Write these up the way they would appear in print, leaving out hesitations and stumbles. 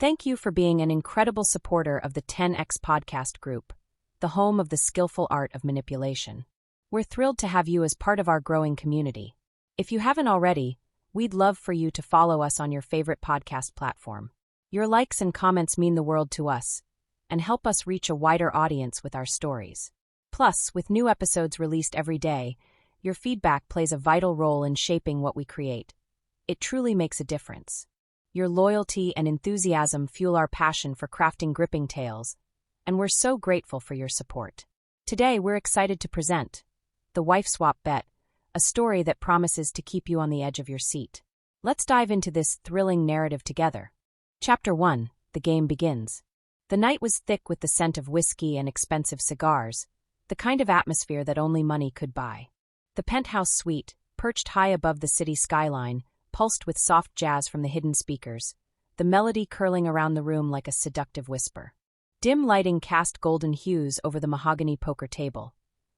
Thank you for being an incredible supporter of the 10X podcast group, the home of the skillful art of manipulation. We're thrilled to have you as part of our growing community. If you haven't already, we'd love for you to follow us on your favorite podcast platform. Your likes and comments mean the world to us and help us reach a wider audience with our stories. Plus, with new episodes released every day, your feedback plays a vital role in shaping what we create. It truly makes a difference. Your loyalty and enthusiasm fuel our passion for crafting gripping tales, and we're so grateful for your support. Today, we're excited to present The Wife Swap Bet, a story that promises to keep you on the edge of your seat. Let's dive into this thrilling narrative together. Chapter 1. The Game Begins. The night was thick with the scent of whiskey and expensive cigars, the kind of atmosphere that only money could buy. The penthouse suite, perched high above the city skyline, pulsed with soft jazz from the hidden speakers, the melody curling around the room like a seductive whisper. Dim lighting cast golden hues over the mahogany poker table,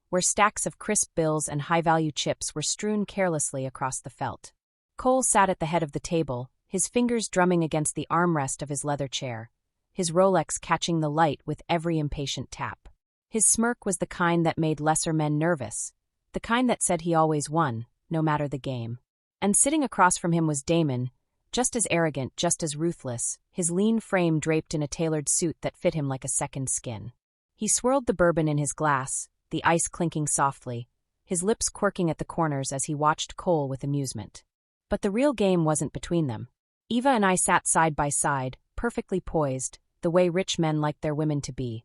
where stacks of crisp bills and high-value chips were strewn carelessly across the felt. Cole sat at the head of the table, his fingers drumming against the armrest of his leather chair, his Rolex catching the light with every impatient tap. His smirk was the kind that made lesser men nervous, the kind that said he always won, no matter the game. And sitting across from him was Damon, just as arrogant, just as ruthless, his lean frame draped in a tailored suit that fit him like a second skin. He swirled the bourbon in his glass, the ice clinking softly, his lips quirking at the corners as he watched Cole with amusement. But the real game wasn't between them. Eva and I sat side by side, perfectly poised, the way rich men like their women to be.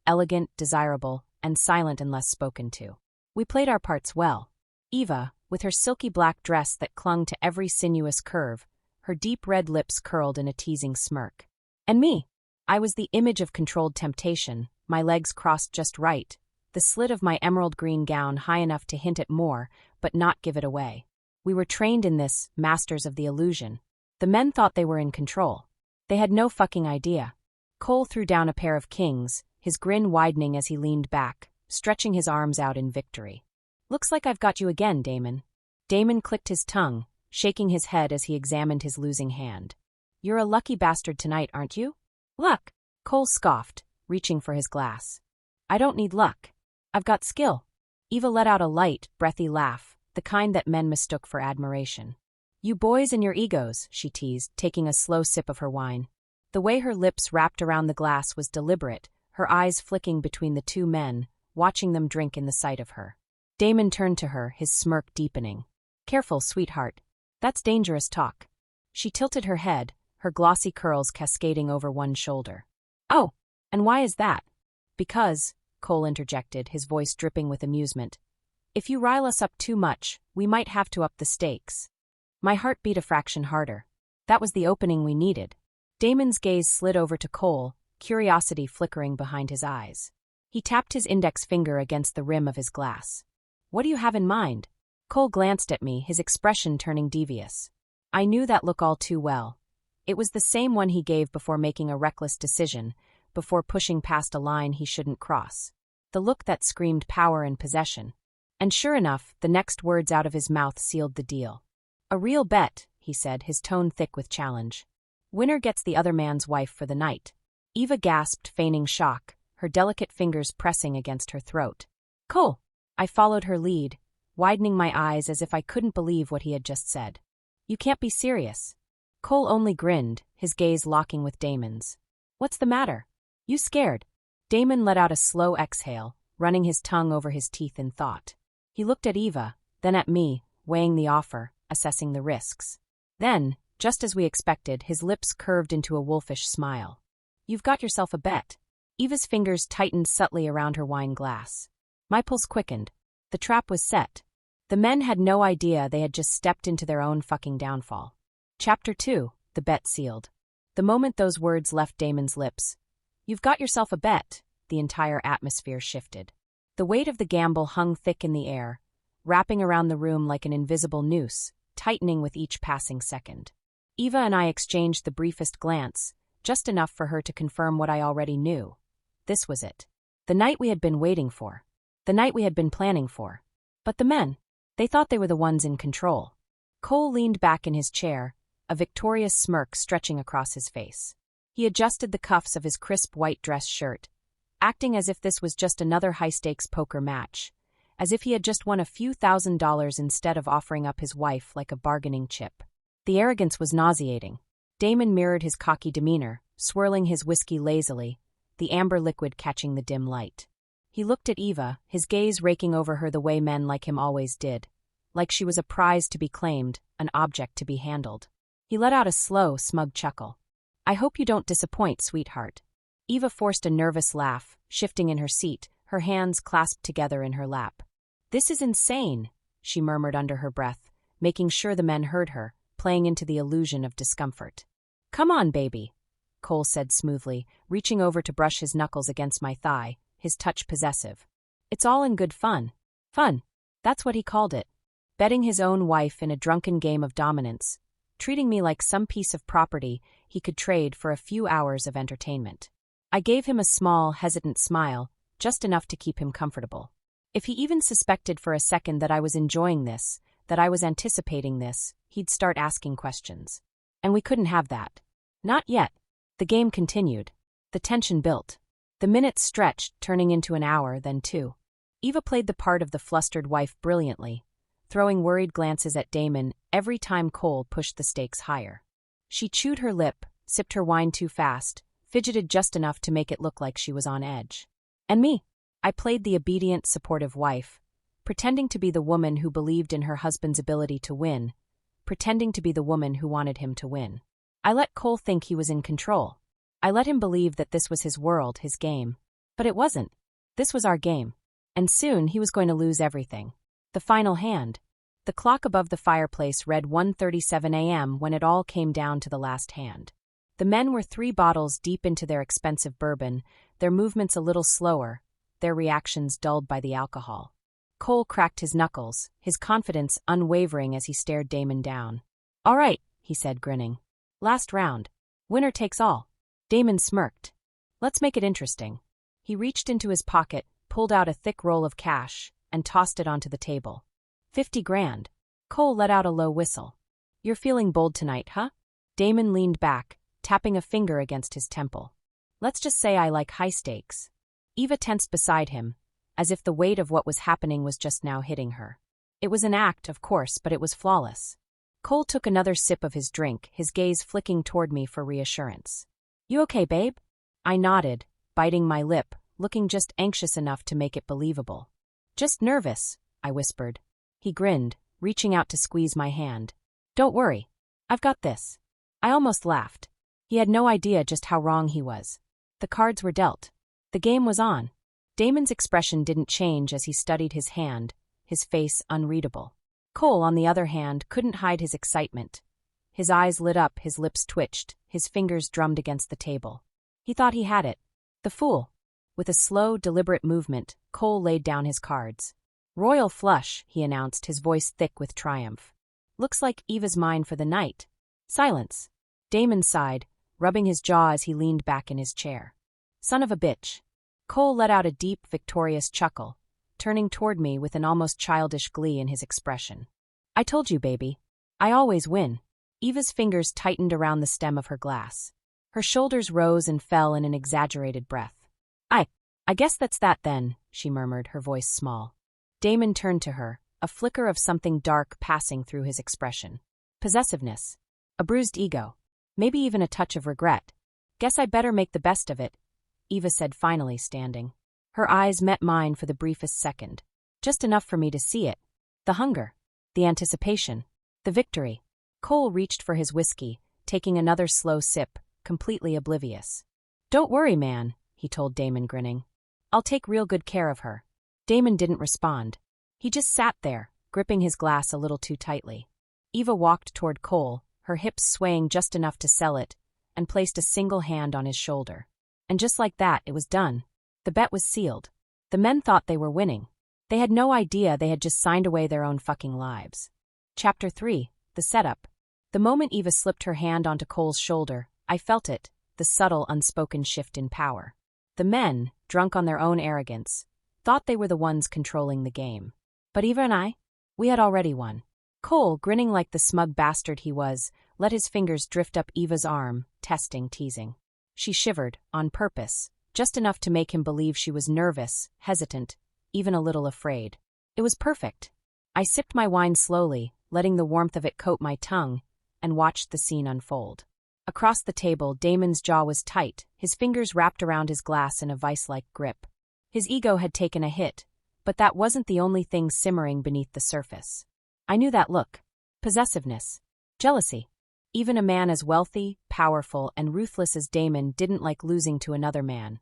Elegant, desirable, and silent unless spoken to. We played our parts well. Eva, with her silky black dress that clung to every sinuous curve, her deep red lips curled in a teasing smirk. And me. I was the image of controlled temptation, my legs crossed just right, the slit of my emerald green gown high enough to hint at more, but not give it away. We were trained in this, masters of the illusion. The men thought they were in control. They had no fucking idea. Cole threw down a pair of kings, his grin widening as he leaned back, stretching his arms out in victory. "Looks like I've got you again, Damon." Damon clicked his tongue, shaking his head as he examined his losing hand. "You're a lucky bastard tonight, aren't you?" "Luck?" Cole scoffed, reaching for his glass. "I don't need luck. I've got skill." Eva let out a light, breathy laugh, the kind that men mistook for admiration. "You boys and your egos," she teased, taking a slow sip of her wine. The way her lips wrapped around the glass was deliberate, her eyes flicking between the two men, watching them drink in the sight of her. Damon turned to her, his smirk deepening. "Careful, sweetheart. That's dangerous talk." She tilted her head, her glossy curls cascading over one shoulder. "Oh, and why is that?" "Because," Cole interjected, his voice dripping with amusement, "if you rile us up too much, we might have to up the stakes." My heart beat a fraction harder. That was the opening we needed. Damon's gaze slid over to Cole, curiosity flickering behind his eyes. He tapped his index finger against the rim of his glass. "What do you have in mind?" Cole glanced at me, his expression turning devious. I knew that look all too well. It was the same one he gave before making a reckless decision, before pushing past a line he shouldn't cross. The look that screamed power and possession. And sure enough, the next words out of his mouth sealed the deal. "A real bet," he said, his tone thick with challenge. "Winner gets the other man's wife for the night." Eva gasped, feigning shock, her delicate fingers pressing against her throat. "Cole!" I followed her lead, widening my eyes as if I couldn't believe what he had just said. "You can't be serious." Cole only grinned, his gaze locking with Damon's. "What's the matter? You scared?" Damon let out a slow exhale, running his tongue over his teeth in thought. He looked at Eva, then at me, weighing the offer, assessing the risks. Then, just as we expected, his lips curved into a wolfish smile. "You've got yourself a bet." Eva's fingers tightened subtly around her wine glass. My pulse quickened. The trap was set. The men had no idea they had just stepped into their own fucking downfall. Chapter 2. The Bet Sealed. The moment those words left Damon's lips, "You've got yourself a bet," the entire atmosphere shifted. The weight of the gamble hung thick in the air, wrapping around the room like an invisible noose, tightening with each passing second. Eva and I exchanged the briefest glance, just enough for her to confirm what I already knew. This was it. The night we had been waiting for. The night we had been planning for. But the men, they thought they were the ones in control. Cole leaned back in his chair, a victorious smirk stretching across his face. He adjusted the cuffs of his crisp white dress shirt, acting as if this was just another high-stakes poker match, as if he had just won a few $1,000s instead of offering up his wife like a bargaining chip. The arrogance was nauseating. Damon mirrored his cocky demeanor, swirling his whiskey lazily, the amber liquid catching the dim light. He looked at Eva, his gaze raking over her the way men like him always did, like she was a prize to be claimed, an object to be handled. He let out a slow, smug chuckle. "I hope you don't disappoint, sweetheart." Eva forced a nervous laugh, shifting in her seat, her hands clasped together in her lap. "This is insane," she murmured under her breath, making sure the men heard her, playing into the illusion of discomfort. "Come on, baby," Cole said smoothly, reaching over to brush his knuckles against my thigh, his touch possessive. "It's all in good fun." Fun. That's what he called it. Betting his own wife in a drunken game of dominance, treating me like some piece of property he could trade for a few hours of entertainment. I gave him a small, hesitant smile, just enough to keep him comfortable. If he even suspected for a second that I was enjoying this, that I was anticipating this, he'd start asking questions. And we couldn't have that. Not yet. The game continued. The tension built. The minutes stretched, turning into an hour, then two. Eva played the part of the flustered wife brilliantly, throwing worried glances at Damon every time Cole pushed the stakes higher. She chewed her lip, sipped her wine too fast, fidgeted just enough to make it look like she was on edge. And me? I played the obedient, supportive wife, pretending to be the woman who believed in her husband's ability to win, pretending to be the woman who wanted him to win. I let Cole think he was in control. I let him believe that this was his world, his game. But it wasn't. This was our game. And soon he was going to lose everything. The final hand. The clock above the fireplace read 1:37 a.m. when it all came down to the last hand. The men were 3 bottles deep into their expensive bourbon, their movements a little slower, their reactions dulled by the alcohol. Cole cracked his knuckles, his confidence unwavering as he stared Damon down. "All right," he said, grinning. "Last round. Winner takes all." Damon smirked. "Let's make it interesting." He reached into his pocket, pulled out a thick roll of cash, and tossed it onto the table. 50 grand. Cole let out a low whistle. "You're feeling bold tonight, huh?" Damon leaned back, tapping a finger against his temple. "Let's just say I like high stakes." Eva tensed beside him, as if the weight of what was happening was just now hitting her. It was an act, of course, but it was flawless. Cole took another sip of his drink, his gaze flicking toward me for reassurance. "You okay, babe?" I nodded, biting my lip, looking just anxious enough to make it believable. "Just nervous," I whispered. He grinned, reaching out to squeeze my hand. "Don't worry. I've got this." I almost laughed. He had no idea just how wrong he was. The cards were dealt. The game was on. Damon's expression didn't change as he studied his hand, his face unreadable. Cole, on the other hand, couldn't hide his excitement. His eyes lit up, his lips twitched, his fingers drummed against the table. He thought he had it. The fool. With a slow, deliberate movement, Cole laid down his cards. "Royal flush," he announced, his voice thick with triumph. "Looks like Eva's mine for the night." Silence. Damon sighed, rubbing his jaw as he leaned back in his chair. "Son of a bitch." Cole let out a deep, victorious chuckle, turning toward me with an almost childish glee in his expression. "I told you, baby. I always win." Eva's fingers tightened around the stem of her glass. Her shoulders rose and fell in an exaggerated breath. I guess that's that then," she murmured, her voice small. Damon turned to her, a flicker of something dark passing through his expression. Possessiveness. A bruised ego. Maybe even a touch of regret. "Guess I better make the best of it," Eva said, finally standing. Her eyes met mine for the briefest second. Just enough for me to see it. The hunger. The anticipation. The victory. Cole reached for his whiskey, taking another slow sip, completely oblivious. "Don't worry, man," he told Damon, grinning. "I'll take real good care of her." Damon didn't respond. He just sat there, gripping his glass a little too tightly. Eva walked toward Cole, her hips swaying just enough to sell it, and placed a single hand on his shoulder. And just like that, it was done. The bet was sealed. The men thought they were winning. They had no idea they had just signed away their own fucking lives. Chapter 3. The Setup. The moment Eva slipped her hand onto Cole's shoulder, I felt it, the subtle, unspoken shift in power. The men, drunk on their own arrogance, thought they were the ones controlling the game. But Eva and I? We had already won. Cole, grinning like the smug bastard he was, let his fingers drift up Eva's arm, testing, teasing. She shivered, on purpose, just enough to make him believe she was nervous, hesitant, even a little afraid. It was perfect. I sipped my wine slowly, letting the warmth of it coat my tongue, and watched the scene unfold. Across the table, Damon's jaw was tight, his fingers wrapped around his glass in a vice-like grip. His ego had taken a hit, but that wasn't the only thing simmering beneath the surface. I knew that look. Possessiveness. Jealousy. Even a man as wealthy, powerful, and ruthless as Damon didn't like losing to another man.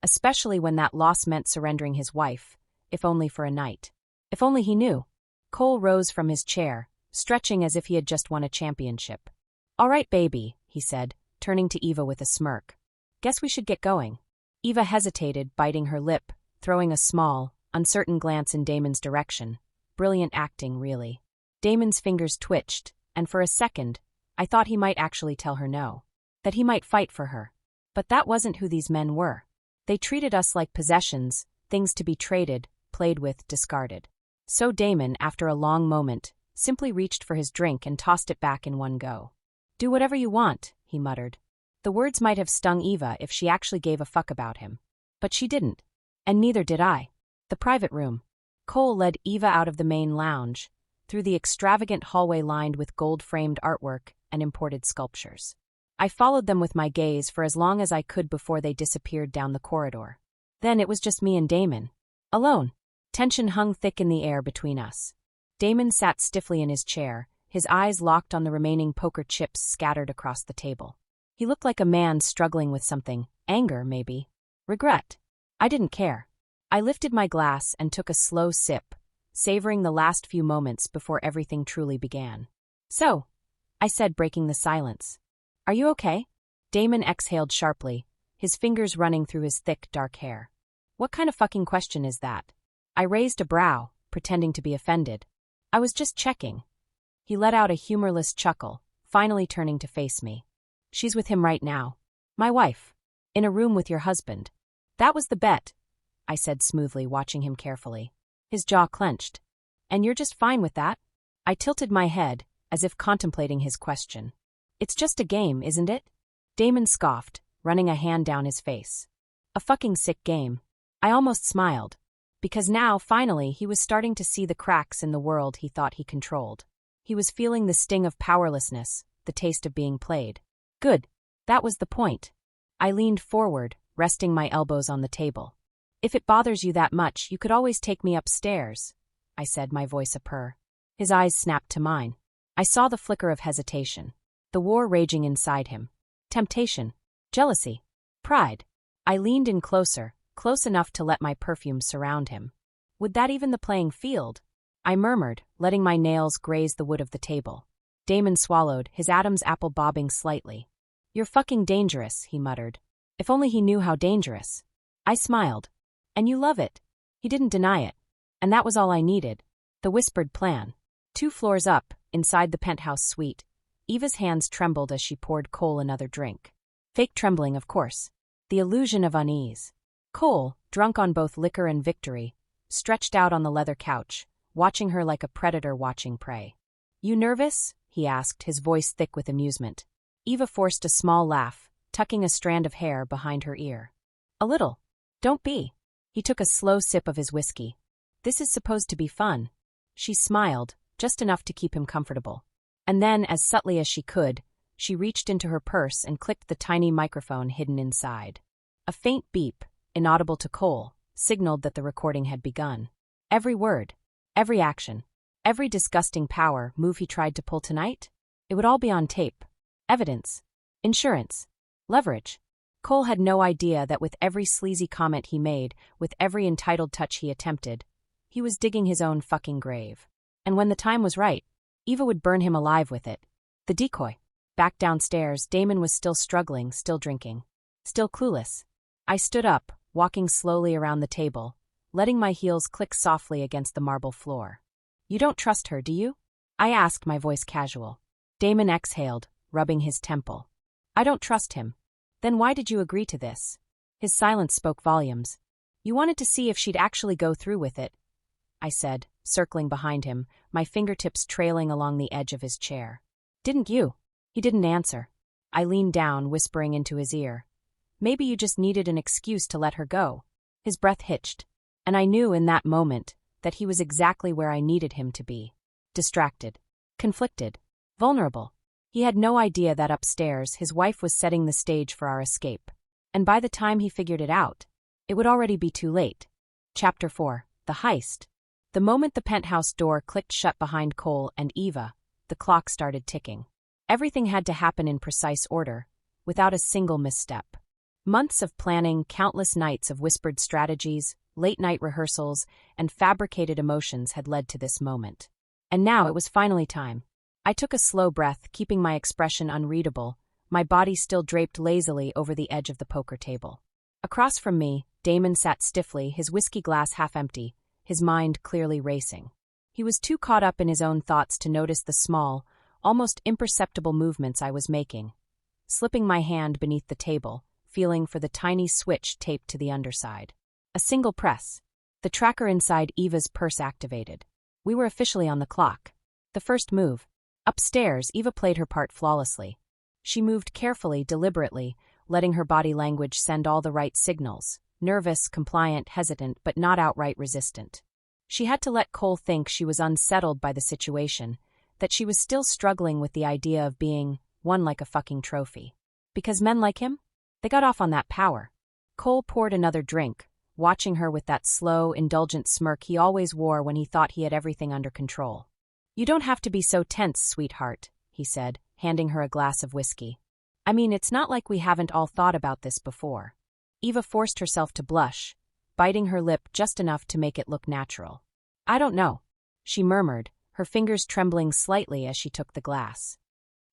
Especially when that loss meant surrendering his wife, if only for a night. If only he knew. Cole rose from his chair, stretching as if he had just won a championship. "All right, baby," he said, turning to Eva with a smirk. "Guess we should get going." Eva hesitated, biting her lip, throwing a small, uncertain glance in Damon's direction. Brilliant acting, really. Damon's fingers twitched, and for a second, I thought he might actually tell her no. That he might fight for her. But that wasn't who these men were. They treated us like possessions, things to be traded, played with, discarded. So Damon, after a long moment, simply reached for his drink and tossed it back in one go. "Do whatever you want," he muttered. The words might have stung Eva if she actually gave a fuck about him. But she didn't. And neither did I. The private room. Cole led Eva out of the main lounge, through the extravagant hallway lined with gold-framed artwork and imported sculptures. I followed them with my gaze for as long as I could before they disappeared down the corridor. Then it was just me and Damon. Alone. Tension hung thick in the air between us. Damon sat stiffly in his chair, his eyes locked on the remaining poker chips scattered across the table. He looked like a man struggling with something, anger, maybe. Regret. I didn't care. I lifted my glass and took a slow sip, savoring the last few moments before everything truly began. "So," I said, breaking the silence. "Are you okay?" Damon exhaled sharply, his fingers running through his thick, dark hair. "What kind of fucking question is that?" I raised a brow, pretending to be offended. "I was just checking." He let out a humorless chuckle, finally turning to face me. "She's with him right now. My wife. In a room with your husband." "That was the bet," I said smoothly, watching him carefully. His jaw clenched. "And you're just fine with that?" I tilted my head, as if contemplating his question. "It's just a game, isn't it?" Damon scoffed, running a hand down his face. "A fucking sick game." I almost smiled. Because now, finally, he was starting to see the cracks in the world he thought he controlled. He was feeling the sting of powerlessness, the taste of being played. Good. That was the point. I leaned forward, resting my elbows on the table. "If it bothers you that much, you could always take me upstairs," I said, my voice a purr. His eyes snapped to mine. I saw the flicker of hesitation. The war raging inside him. Temptation. Jealousy. Pride. I leaned in closer, close enough to let my perfume surround him. "Would that even the playing field?" I murmured, letting my nails graze the wood of the table. Damon swallowed, his Adam's apple bobbing slightly. "You're fucking dangerous," he muttered. If only he knew how dangerous. I smiled. "And you love it." He didn't deny it. And that was all I needed. The whispered plan. 2 floors up, inside the penthouse suite, Eva's hands trembled as she poured Cole another drink. Fake trembling, of course. The illusion of unease. Cole, drunk on both liquor and victory, stretched out on the leather couch, watching her like a predator watching prey. "You nervous?" he asked, his voice thick with amusement. Eva forced a small laugh, tucking a strand of hair behind her ear. "A little. Don't be." He took a slow sip of his whiskey. "This is supposed to be fun." She smiled, just enough to keep him comfortable. And then, as subtly as she could, she reached into her purse and clicked the tiny microphone hidden inside. A faint beep, inaudible to Cole, signaled that the recording had begun. Every word, every action, every disgusting power move he tried to pull tonight, it would all be on tape. Evidence. Insurance. Leverage. Cole had no idea that with every sleazy comment he made, with every entitled touch he attempted, he was digging his own fucking grave. And when the time was right, Eva would burn him alive with it. The decoy. Back downstairs, Damon was still struggling, still drinking. Still clueless. I stood up, walking slowly around the table, letting my heels click softly against the marble floor. "You don't trust her, do you?" I asked, my voice casual. Damon exhaled, rubbing his temple. "I don't trust him." "Then why did you agree to this?" His silence spoke volumes. "You wanted to see if she'd actually go through with it," I said, circling behind him, my fingertips trailing along the edge of his chair. "Didn't you?" He didn't answer. I leaned down, whispering into his ear. Maybe you just needed an excuse to let her go. His breath hitched, and I knew in that moment that he was exactly where I needed him to be. Distracted, conflicted, vulnerable. He had no idea that upstairs his wife was setting the stage for our escape. And by the time he figured it out, it would already be too late. Chapter 4. The Heist. The moment the penthouse door clicked shut behind Cole and Eva, the clock started ticking. Everything had to happen in precise order, without a single misstep. Months of planning, countless nights of whispered strategies, late-night rehearsals, and fabricated emotions had led to this moment. And now it was finally time. I took a slow breath, keeping my expression unreadable, my body still draped lazily over the edge of the poker table. Across from me, Damon sat stiffly, his whiskey glass half empty, his mind clearly racing. He was too caught up in his own thoughts to notice the small, almost imperceptible movements I was making. Slipping my hand beneath the table, feeling for the tiny switch taped to the underside. A single press. The tracker inside Eva's purse activated. We were officially on the clock. The first move. Upstairs, Eva played her part flawlessly. She moved carefully, deliberately, letting her body language send all the right signals. Nervous, compliant, hesitant, but not outright resistant. She had to let Cole think she was unsettled by the situation, that she was still struggling with the idea of being won like a fucking trophy. Because men like him? They got off on that power. Cole poured another drink, watching her with that slow, indulgent smirk he always wore when he thought he had everything under control. "You don't have to be so tense, sweetheart," he said, handing her a glass of whiskey. "I mean, it's not like we haven't all thought about this before." Eva forced herself to blush, biting her lip just enough to make it look natural. "I don't know," she murmured, her fingers trembling slightly as she took the glass.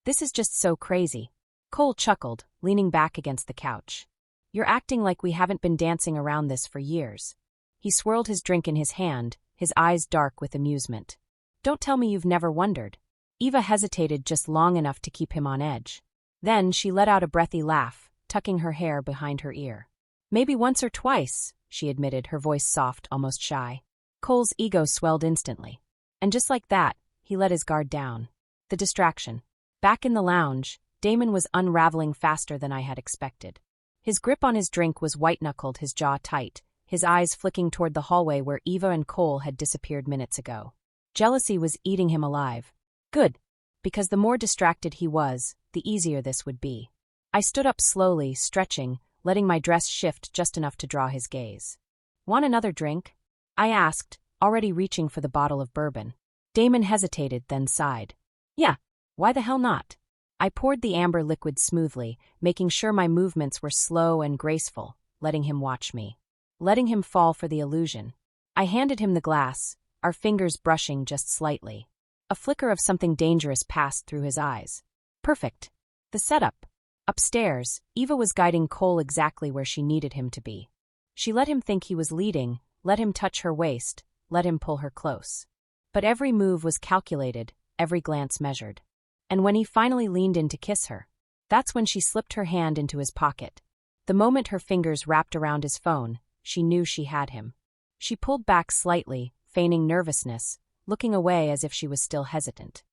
"This is just so crazy." Cole chuckled, leaning back against the couch. "You're acting like we haven't been dancing around this for years." He swirled his drink in his hand, his eyes dark with amusement. "Don't tell me you've never wondered." Eva hesitated just long enough to keep him on edge. Then she let out a breathy laugh, tucking her hair behind her ear. "Maybe once or twice," she admitted, her voice soft, almost shy. Cole's ego swelled instantly. And just like that, he let his guard down. The distraction. Back in the lounge, Damon was unraveling faster than I had expected. His grip on his drink was white-knuckled, his jaw tight, his eyes flicking toward the hallway where Eva and Cole had disappeared minutes ago. Jealousy was eating him alive. Good. Because the more distracted he was, the easier this would be. I stood up slowly, stretching, letting my dress shift just enough to draw his gaze. "Want another drink?" I asked, already reaching for the bottle of bourbon. Damon hesitated, then sighed. "Yeah, why the hell not?" I poured the amber liquid smoothly, making sure my movements were slow and graceful, letting him watch me. Letting him fall for the illusion. I handed him the glass, our fingers brushing just slightly. A flicker of something dangerous passed through his eyes. Perfect. The setup. Upstairs, Eva was guiding Cole exactly where she needed him to be. She let him think he was leading, let him touch her waist, let him pull her close. But every move was calculated, every glance measured. And when he finally leaned in to kiss her, that's when she slipped her hand into his pocket. The moment her fingers wrapped around his phone, she knew she had him. She pulled back slightly, feigning nervousness, looking away as if she was still hesitant.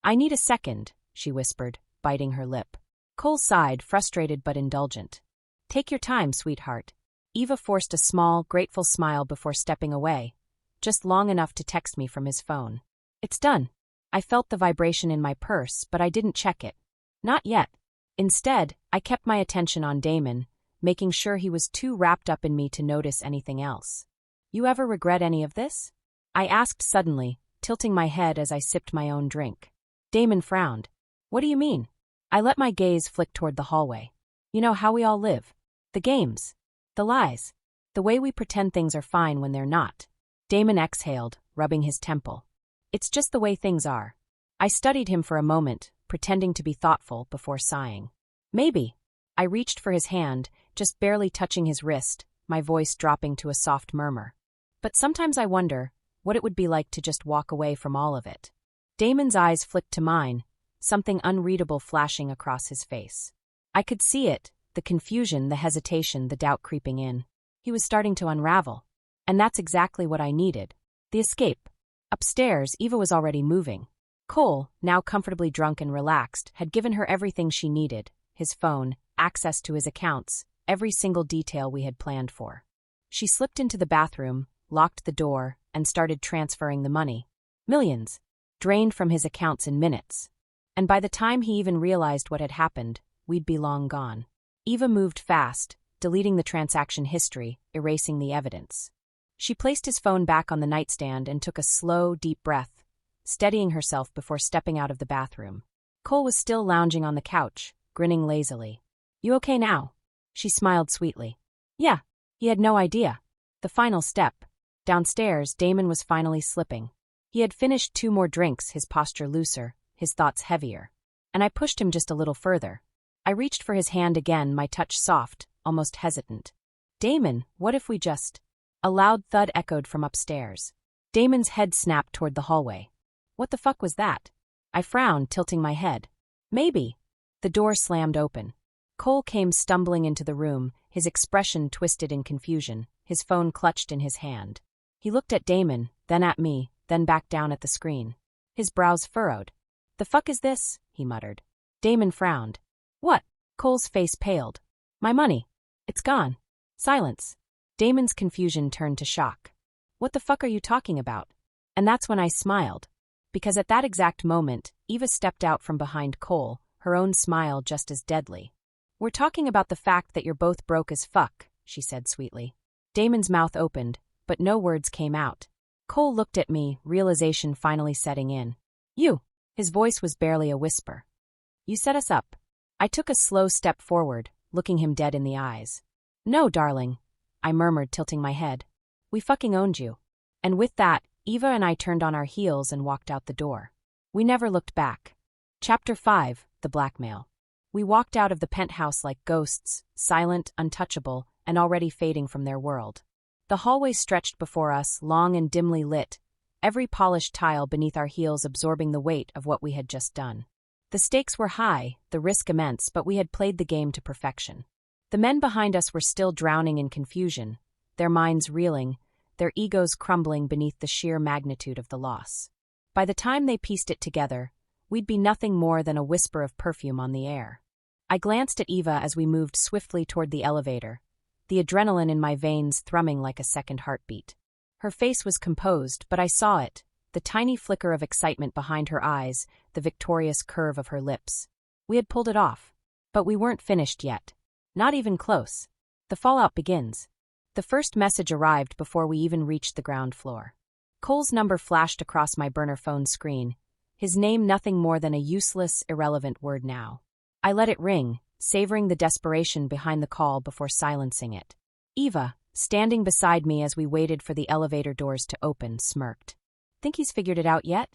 I need a second," she whispered, biting her lip. Cole sighed, frustrated but indulgent. "Take your time, sweetheart." Eva forced a small, grateful smile before stepping away, just long enough to text me from his phone. "It's done." I felt the vibration in my purse, but I didn't check it. Not yet. Instead, I kept my attention on Damon, making sure he was too wrapped up in me to notice anything else. "You ever regret any of this?" I asked suddenly, tilting my head as I sipped my own drink. Damon frowned. "What do you mean?" I let my gaze flick toward the hallway. "You know how we all live. The games. The lies. The way we pretend things are fine when they're not." Damon exhaled, rubbing his temple. "It's just the way things are." I studied him for a moment, pretending to be thoughtful before sighing. "Maybe." I reached for his hand, just barely touching his wrist, my voice dropping to a soft murmur. "But sometimes I wonder what it would be like to just walk away from all of it." Damon's eyes flicked to mine, something unreadable flashing across his face. I could see it, the confusion, the hesitation, the doubt creeping in. He was starting to unravel. And that's exactly what I needed. The escape. Upstairs, Eva was already moving. Cole, now comfortably drunk and relaxed, had given her everything she needed, his phone, access to his accounts, every single detail we had planned for. She slipped into the bathroom, locked the door, and started transferring the money. Millions. Drained from his accounts in minutes. And by the time he even realized what had happened, we'd be long gone. Eva moved fast, deleting the transaction history, erasing the evidence. She placed his phone back on the nightstand and took a slow, deep breath, steadying herself before stepping out of the bathroom. Cole was still lounging on the couch, grinning lazily. "You okay now?" She smiled sweetly. "Yeah." He had no idea. The final step. Downstairs, Damon was finally slipping. He had finished 2 more drinks, his posture looser, his thoughts heavier. And I pushed him just a little further. I reached for his hand again, my touch soft, almost hesitant. "Damon, what if we just—" A loud thud echoed from upstairs. Damon's head snapped toward the hallway. "What the fuck was that?" I frowned, tilting my head. "Maybe." The door slammed open. Cole came stumbling into the room, his expression twisted in confusion, his phone clutched in his hand. He looked at Damon, then at me, then back down at the screen. His brows furrowed. "The fuck is this?" he muttered. Damon frowned. "What?" Cole's face paled. "My money. It's gone." Silence. Damon's confusion turned to shock. "What the fuck are you talking about?" And that's when I smiled. Because at that exact moment, Eva stepped out from behind Cole, her own smile just as deadly. "We're talking about the fact that you're both broke as fuck," she said sweetly. Damon's mouth opened, but no words came out. Cole looked at me, realization finally setting in. "You." His voice was barely a whisper. "You set us up." I took a slow step forward, looking him dead in the eyes. "No, darling," I murmured, tilting my head. "We fucking owned you." And with that, Eva and I turned on our heels and walked out the door. We never looked back. Chapter 5, The Blackmail. We walked out of the penthouse like ghosts, silent, untouchable, and already fading from their world. The hallway stretched before us, long and dimly lit, every polished tile beneath our heels absorbing the weight of what we had just done. The stakes were high, the risk immense, but we had played the game to perfection. The men behind us were still drowning in confusion, their minds reeling, their egos crumbling beneath the sheer magnitude of the loss. By the time they pieced it together, we'd be nothing more than a whisper of perfume on the air. I glanced at Eva as we moved swiftly toward the elevator, the adrenaline in my veins thrumming like a second heartbeat. Her face was composed, but I saw it, the tiny flicker of excitement behind her eyes, the victorious curve of her lips. We had pulled it off. But we weren't finished yet. Not even close. The fallout begins. The first message arrived before we even reached the ground floor. Cole's number flashed across my burner phone screen, his name nothing more than a useless, irrelevant word now. I let it ring, savoring the desperation behind the call before silencing it. Eva, standing beside me as we waited for the elevator doors to open, smirked. "Think he's figured it out yet?"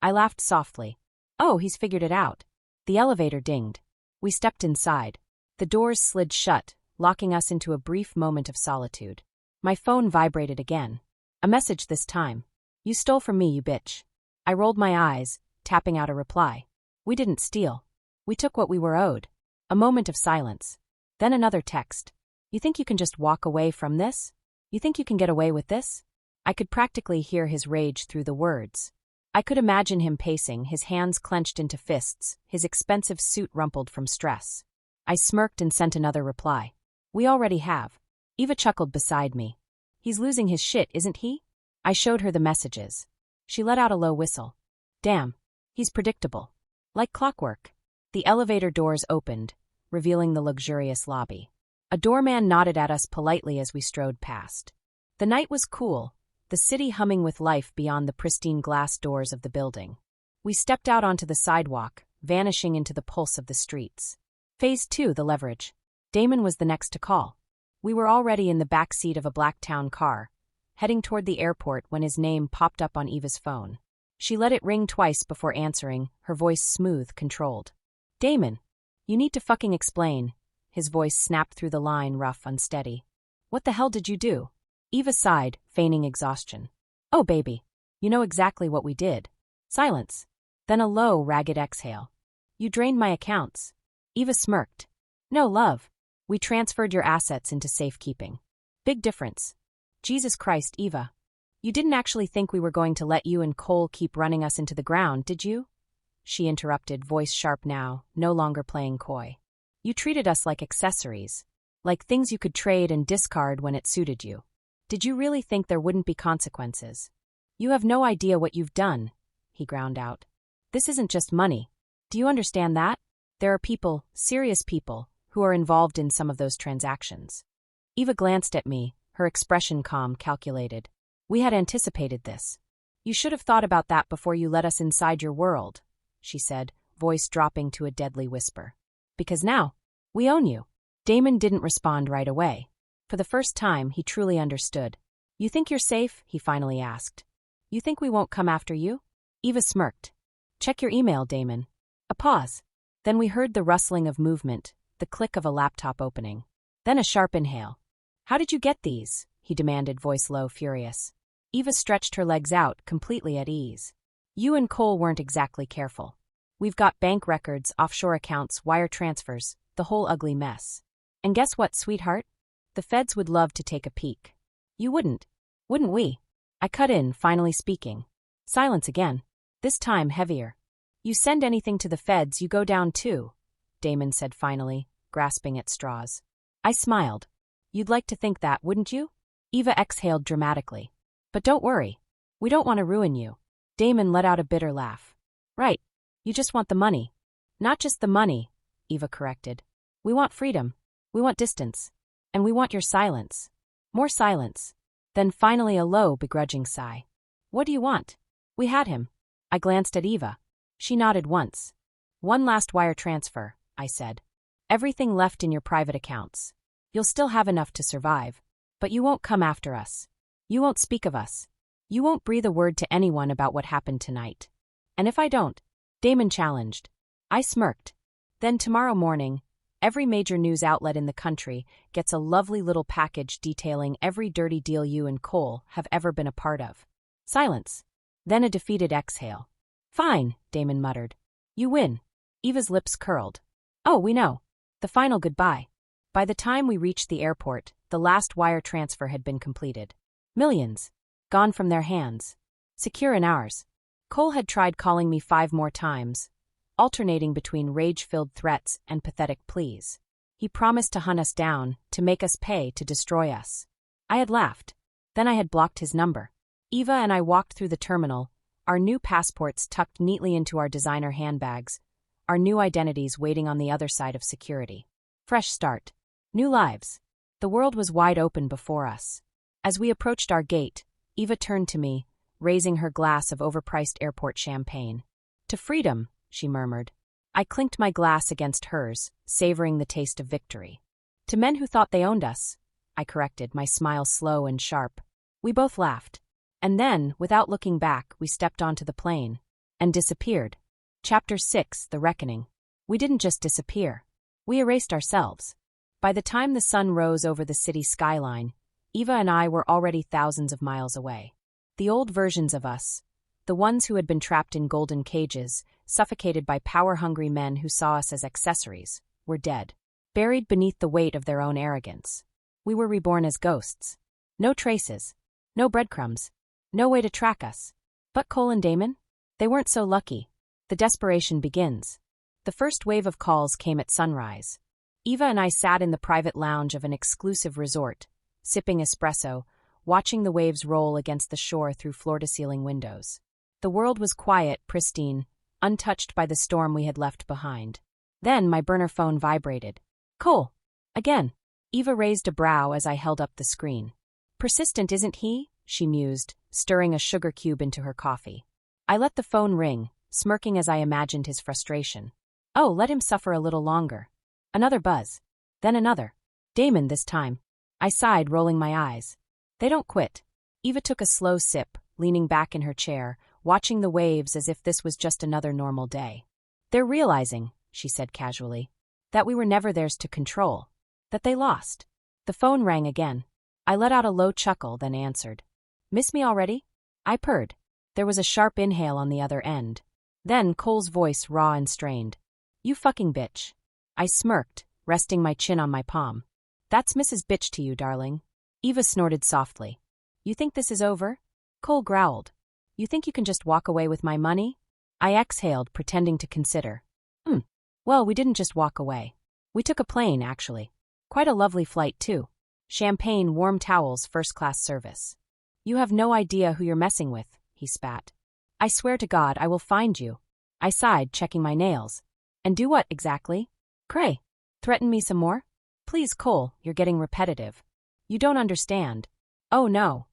I laughed softly. "Oh, he's figured it out." The elevator dinged. We stepped inside. The doors slid shut, locking us into a brief moment of solitude. My phone vibrated again. A message this time. "You stole from me, you bitch." I rolled my eyes, tapping out a reply. "We didn't steal. We took what we were owed." A moment of silence. Then another text. "You think you can just walk away from this? You think you can get away with this?" I could practically hear his rage through the words. I could imagine him pacing, his hands clenched into fists, his expensive suit rumpled from stress. I smirked and sent another reply. "We already have." Eva chuckled beside me. "He's losing his shit, isn't he?" I showed her the messages. She let out a low whistle. "Damn. He's predictable. Like clockwork." The elevator doors opened, revealing the luxurious lobby. A doorman nodded at us politely as we strode past. The night was cool, the city humming with life beyond the pristine glass doors of the building. We stepped out onto the sidewalk, vanishing into the pulse of the streets. Phase 2, the leverage. Damon was the next to call. We were already in the back seat of a black town car, heading toward the airport when his name popped up on Eva's phone. She let it ring twice before answering, her voice smooth, controlled. "Damon, you need to fucking explain." His voice snapped through the line, rough, unsteady. "What the hell did you do?" Eva sighed, feigning exhaustion. "Oh, baby. You know exactly what we did." Silence. Then a low, ragged exhale. "You drained my accounts." Eva smirked. "No, love. We transferred your assets into safekeeping. Big difference." "Jesus Christ, Eva. You didn't actually think we were going to let you and Cole keep running us into the ground, did you?" She interrupted, voice sharp now, no longer playing coy. You treated us like accessories, like things you could trade and discard when it suited you. Did you really think there wouldn't be consequences? You have no idea what you've done, he ground out. This isn't just money. Do you understand that? There are people, serious people, who are involved in some of those transactions. Eva glanced at me, her expression calm, calculated. We had anticipated this. You should have thought about that before you let us inside your world, she said, voice dropping to a deadly whisper. Because now, we own you. Damon didn't respond right away. For the first time, he truly understood. You think you're safe? He finally asked. You think we won't come after you? Eva smirked. Check your email, Damon. A pause. Then we heard the rustling of movement, the click of a laptop opening. Then a sharp inhale. How did you get these? He demanded, voice low, furious. Eva stretched her legs out, completely at ease. You and Cole weren't exactly careful. We've got bank records, offshore accounts, wire transfers, the whole ugly mess. And guess what, sweetheart? The feds would love to take a peek. You wouldn't we? I cut in, finally speaking. Silence again. This time heavier. You send anything to the feds, you go down too, Damon said finally, grasping at straws. I smiled. You'd like to think that, wouldn't you? Eva exhaled dramatically. But don't worry. We don't want to ruin you. Damon let out a bitter laugh. Right. You just want the money. Not just the money, Eva corrected. We want freedom. We want distance. And we want your silence. More silence. Then finally a low, begrudging sigh. What do you want? We had him. I glanced at Eva. She nodded once. One last wire transfer, I said. Everything left in your private accounts. You'll still have enough to survive. But you won't come after us. You won't speak of us. You won't breathe a word to anyone about what happened tonight. And if I don't? Damon challenged. I smirked. Then tomorrow morning, every major news outlet in the country gets a lovely little package detailing every dirty deal you and Cole have ever been a part of. Silence. Then a defeated exhale. Fine, Damon muttered. You win. Eva's lips curled. Oh, we know. The final goodbye. By the time we reached the airport, the last wire transfer had been completed. Millions. Gone from their hands. Secure in ours. Cole had tried calling me 5 more times, alternating between rage-filled threats and pathetic pleas. He promised to hunt us down, to make us pay, to destroy us. I had laughed. Then I had blocked his number. Eva and I walked through the terminal, our new passports tucked neatly into our designer handbags, our new identities waiting on the other side of security. Fresh start. New lives. The world was wide open before us. As we approached our gate, Eva turned to me, raising her glass of overpriced airport champagne. To freedom, she murmured. I clinked my glass against hers, savoring the taste of victory. To men who thought they owned us, I corrected, my smile slow and sharp. We both laughed. And then, without looking back, we stepped onto the plane. And disappeared. Chapter 6, The Reckoning. We didn't just disappear. We erased ourselves. By the time the sun rose over the city skyline, Eva and I were already thousands of miles away. The old versions of us, the ones who had been trapped in golden cages, suffocated by power-hungry men who saw us as accessories, were dead, buried beneath the weight of their own arrogance. We were reborn as ghosts. No traces. No breadcrumbs. No way to track us. But Cole and Damon? They weren't so lucky. The desperation begins. The first wave of calls came at sunrise. Eva and I sat in the private lounge of an exclusive resort, sipping espresso, watching the waves roll against the shore through floor-to-ceiling windows. The world was quiet, pristine, untouched by the storm we had left behind. Then my burner phone vibrated. Cole! Again! Eva raised a brow as I held up the screen. Persistent, isn't he? She mused, stirring a sugar cube into her coffee. I let the phone ring, smirking as I imagined his frustration. Oh, let him suffer a little longer. Another buzz. Then another. Damon this time. I sighed, rolling my eyes. They don't quit. Eva took a slow sip, leaning back in her chair, watching the waves as if this was just another normal day. They're realizing, she said casually, that we were never theirs to control. That they lost. The phone rang again. I let out a low chuckle, then answered. Miss me already? I purred. There was a sharp inhale on the other end. Then Cole's voice, raw and strained. You fucking bitch. I smirked, resting my chin on my palm. That's Mrs. Bitch to you, darling. Eva snorted softly. You think this is over? Cole growled. You think you can just walk away with my money? I exhaled, pretending to consider. Well, we didn't just walk away. We took a plane, actually. Quite a lovely flight, too. Champagne, warm towels, first-class service. You have no idea who you're messing with, he spat. I swear to God I will find you. I sighed, checking my nails. And do what, exactly? Cray. Threaten me some more? Please, Cole, you're getting repetitive. You don't understand. Oh no.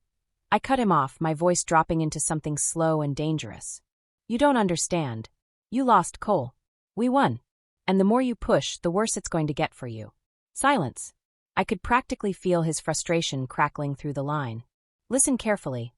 I cut him off, my voice dropping into something slow and dangerous. You don't understand. You lost, Cole. We won. And the more you push, the worse it's going to get for you. Silence. I could practically feel his frustration crackling through the line. Listen carefully.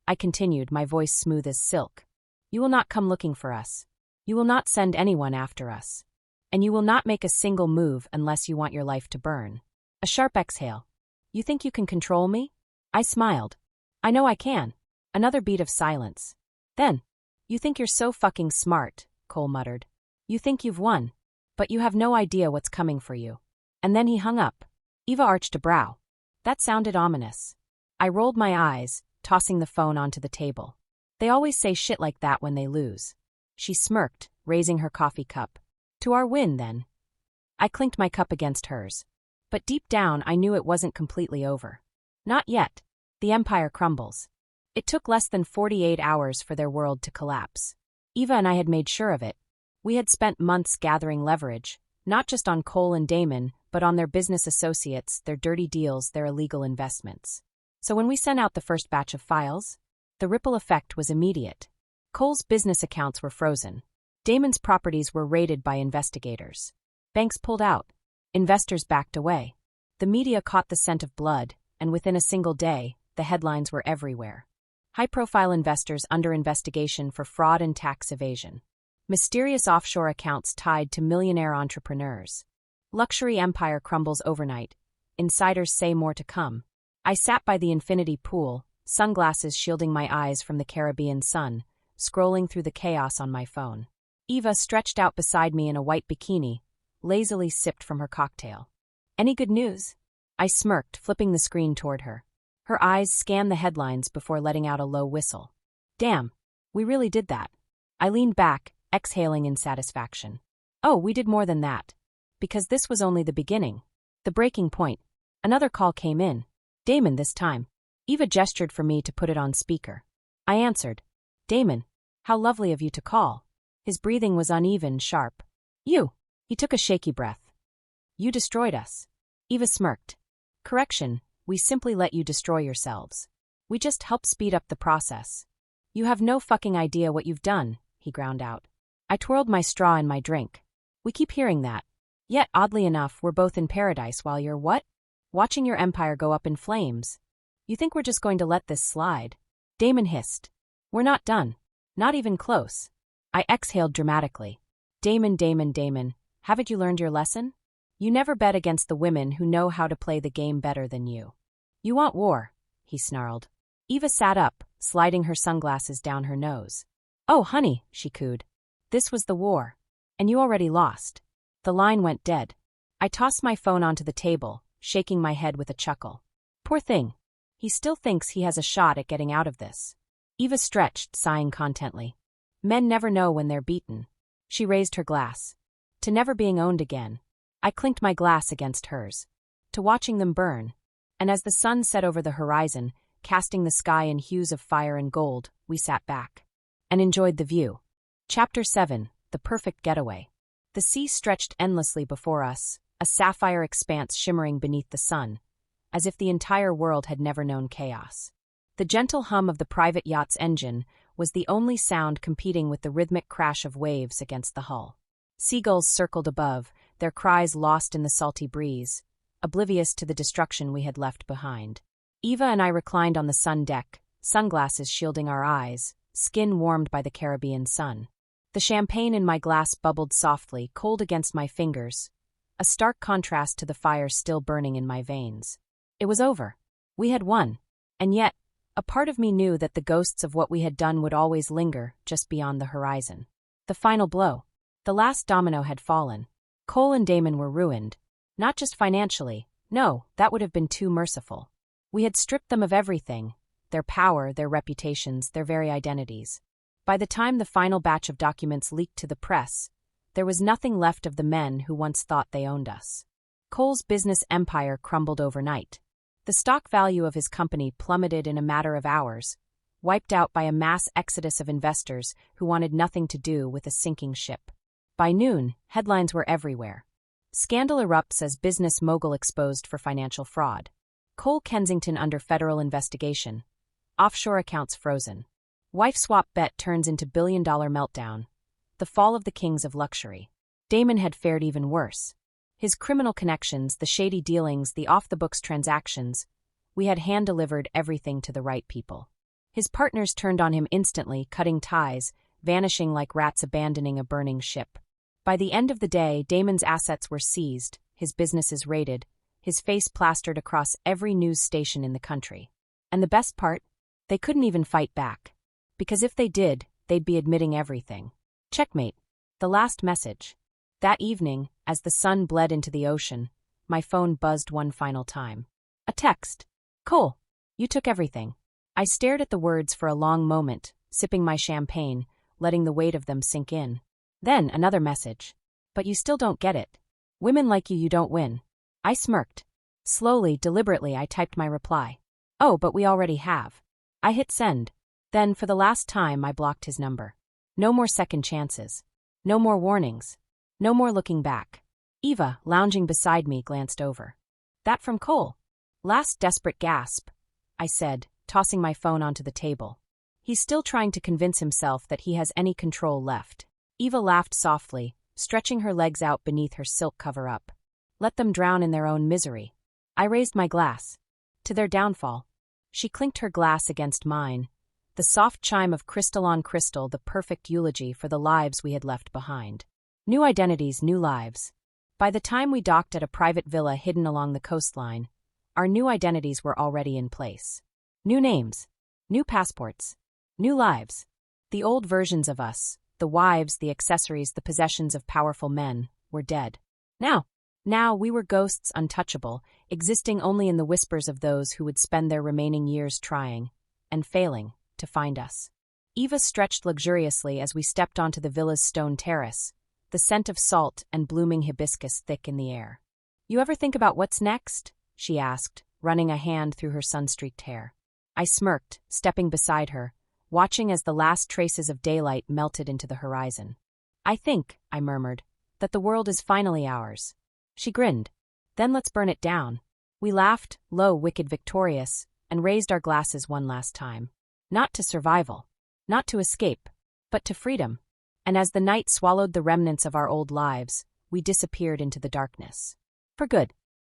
I continued, my voice smooth as silk. You will not come looking for us. You will not send anyone after us. And you will not make a single move unless you want your life to burn. A sharp exhale. You think you can control me? I smiled. I know I can. Another beat of silence. Then, you think you're so fucking smart, Cole muttered. You think you've won. But you have no idea what's coming for you. And then he hung up. Eva arched a brow. That sounded ominous. I rolled my eyes, tossing the phone onto the table. They always say shit like that when they lose. She smirked, raising her coffee cup. To our win, then. I clinked my cup against hers. But deep down I knew it wasn't completely over. Not yet. The empire crumbles. It took less than 48 hours for their world to collapse. Eva and I had made sure of it. We had spent months gathering leverage, not just on Cole and Damon, but on their business associates, their dirty deals, their illegal investments. So when we sent out the first batch of files, the ripple effect was immediate. Cole's business accounts were frozen. Damon's properties were raided by investigators. Banks pulled out. Investors backed away. The media caught the scent of blood, and within a single day, the headlines were everywhere. High-profile investors under investigation for fraud and tax evasion. Mysterious offshore accounts tied to millionaire entrepreneurs. Luxury empire crumbles overnight. Insiders say more to come. I sat by the infinity pool, sunglasses shielding my eyes from the Caribbean sun, scrolling through the chaos on my phone. Eva, stretched out beside me in a white bikini, lazily sipped from her cocktail. Any good news? I smirked, flipping the screen toward her. Her eyes scanned the headlines before letting out a low whistle. Damn, we really did that. I leaned back, exhaling in satisfaction. Oh, we did more than that. Because this was only the beginning. The breaking point. Another call came in. Damon this time. Eva gestured for me to put it on speaker. I answered. Damon, how lovely of you to call. His breathing was uneven, sharp. You. He took a shaky breath. You destroyed us. Eva smirked. Correction, we simply let you destroy yourselves. We just helped speed up the process. You have no fucking idea what you've done, he ground out. I twirled my straw in my drink. We keep hearing that. Yet, oddly enough, we're both in paradise while you're what? Watching your empire go up in flames. You think we're just going to let this slide? Damon hissed. We're not done. Not even close. I exhaled dramatically. Damon, haven't you learned your lesson? You never bet against the women who know how to play the game better than you. You want war, he snarled. Eva sat up, sliding her sunglasses down her nose. Oh, honey, she cooed. This was the war. And you already lost. The line went dead. I tossed my phone onto the table, shaking my head with a chuckle. Poor thing. He still thinks he has a shot at getting out of this. Eva stretched, sighing contently. Men never know when they're beaten. She raised her glass. To never being owned again. I clinked my glass against hers. To watching them burn. And as the sun set over the horizon, casting the sky in hues of fire and gold, we sat back. And enjoyed the view. Chapter 7, The Perfect Getaway. The sea stretched endlessly before us, a sapphire expanse shimmering beneath the sun, as if the entire world had never known chaos. The gentle hum of the private yacht's engine was the only sound competing with the rhythmic crash of waves against the hull. Seagulls circled above, their cries lost in the salty breeze, oblivious to the destruction we had left behind. Eva and I reclined on the sun deck, sunglasses shielding our eyes, skin warmed by the Caribbean sun. The champagne in my glass bubbled softly, cold against my fingers, a stark contrast to the fire still burning in my veins. It was over. We had won. And yet, a part of me knew that the ghosts of what we had done would always linger just beyond the horizon. The final blow. The last domino had fallen. Cole and Damon were ruined. Not just financially. No, that would have been too merciful. We had stripped them of everything. Their power, their reputations, their very identities. By the time the final batch of documents leaked to the press, There was nothing left of the men who once thought they owned us. Cole's business empire crumbled overnight. The stock value of his company plummeted in a matter of hours, wiped out by a mass exodus of investors who wanted nothing to do with a sinking ship. By noon, headlines were everywhere. Scandal erupts as business mogul exposed for financial fraud. Cole Kensington under federal investigation. Offshore accounts frozen. Wife swap bet turns into billion-dollar meltdown. The fall of the kings of luxury. Damon had fared even worse. His criminal connections, the shady dealings, the off-the-books transactions, we had hand-delivered everything to the right people. His partners turned on him instantly, cutting ties, vanishing like rats abandoning a burning ship. By the end of the day, Damon's assets were seized, his businesses raided, his face plastered across every news station in the country. And the best part? They couldn't even fight back. Because if they did, they'd be admitting everything. Checkmate. The last message. That evening, as the sun bled into the ocean, my phone buzzed one final time. A text. Cole, you took everything. I stared at the words for a long moment, sipping my champagne, letting the weight of them sink in. Then another message. But you still don't get it. Women like you don't win. I smirked. Slowly, deliberately, I typed my reply. Oh, but we already have. I hit send. Then, for the last time, I blocked his number. No more second chances. No more warnings. No more looking back. Eva, lounging beside me, glanced over. That from Cole. Last desperate gasp, I said, tossing my phone onto the table. He's still trying to convince himself that he has any control left. Eva laughed softly, stretching her legs out beneath her silk cover-up. Let them drown in their own misery. I raised my glass. To their downfall. She clinked her glass against mine, the soft chime of crystal on crystal, the perfect eulogy for the lives we had left behind. New identities, new lives. By the time we docked at a private villa hidden along the coastline, our new identities were already in place. New names, new passports, new lives. The old versions of us, the wives, the accessories, the possessions of powerful men, were dead. Now we were ghosts untouchable, existing only in the whispers of those who would spend their remaining years trying, and failing, to find us. Eva stretched luxuriously as we stepped onto the villa's stone terrace, the scent of salt and blooming hibiscus thick in the air. You ever think about what's next? She asked, running a hand through her sun-streaked hair. I smirked, stepping beside her, watching as the last traces of daylight melted into the horizon. I think, I murmured, that the world is finally ours. She grinned. Then let's burn it down. We laughed, low, wicked, victorious, and raised our glasses one last time. Not to survival, not to escape, but to freedom. And as the night swallowed the remnants of our old lives, we disappeared into the darkness. For good.